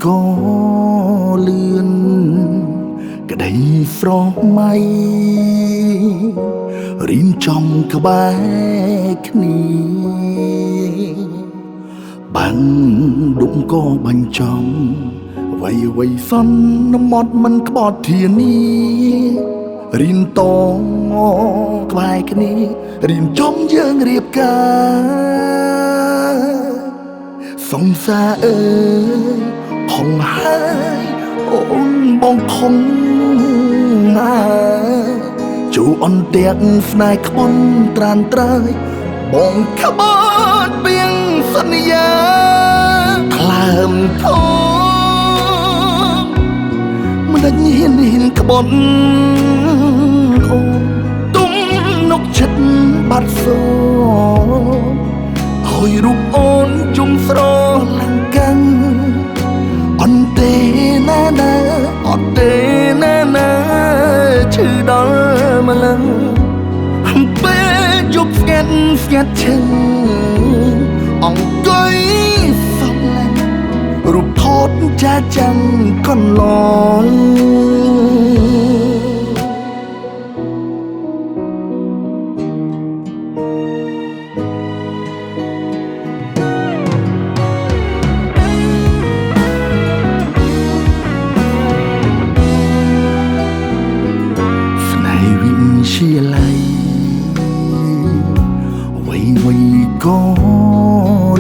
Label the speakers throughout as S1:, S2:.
S1: ก็เลือนกระไดស្រមៃរៀនចំក្បែរគ្នាបាំងដុំក៏បាញ់ចំអ្វីសន្មត់មិនក្បត់ធានារៀនតក្បែរគ្នារៀនចំយើងរៀបការសង្សារអើយហងហើយអូនបងខំណាជួអនទៀកស្នេហ៍ខ្ពន់ត្រានត្រើយបងក្បត់ពីងសន្យាថ្លើមធំមិនដាច់ហ៊ានក្បត់អូនទុំនុកចិត្តបាត់សូឲ្យរូបអូនជុំស្រឡាំងកាន់អន់ទេណាអត់ទេណាឈឺដល់ម្លឹងពេលយប់ស្ងាត់ឈឹងអង្គុយសំឡាញ់រូបថតចាចាំកន្លងជាឡៃអ្វីក៏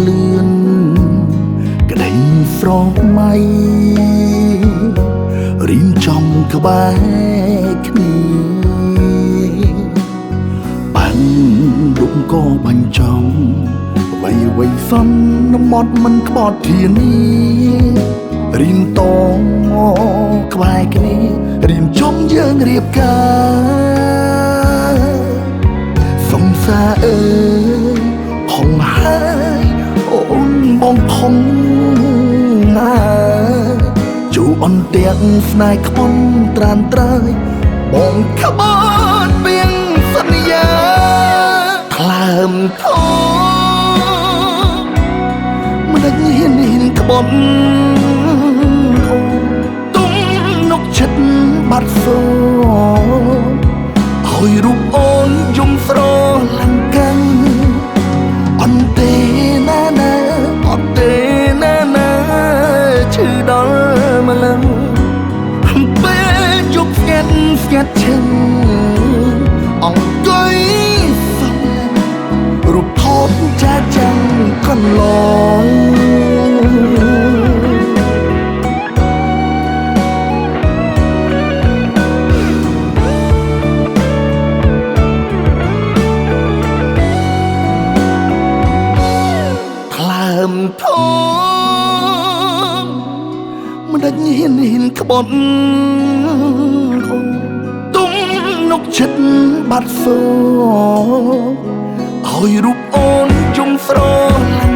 S1: លឿនក្តីស្រមៃរៀនចំក្បែរគ្នាបាំងដុំក៏បាញ់ចំអ្វីសន្មត់មិនក្បត់ធានារៀនតក្បែរគ្នារៀនចំយើងរៀបការសង្សារអើយហងហើយអូនបងខំណាជួអនទៀកស្នេហ៍ខ្ពន់ត្រានត្រើយបងក្បត់ពីងសន្យាថ្លើមធំមិនដាច់ហ៊ានក្បត់អូនទុំនុកចិត្តបាត់សូឲ្យរូបអូនយំស្រឡាំងកាន់អន់ទេណាអត់ទេណាឈឺដល់ម្លឹងពេលយប់ស្ងាត់ឈឹងអង្គុយសំឡាញ់រូបថតចាចាំកន្លងធំមិនដាច់ហ៊ានក្បត់អូនទុំនុកចិត្តបាត់សូឲ្យរូបអូនជុំស្រឡាំង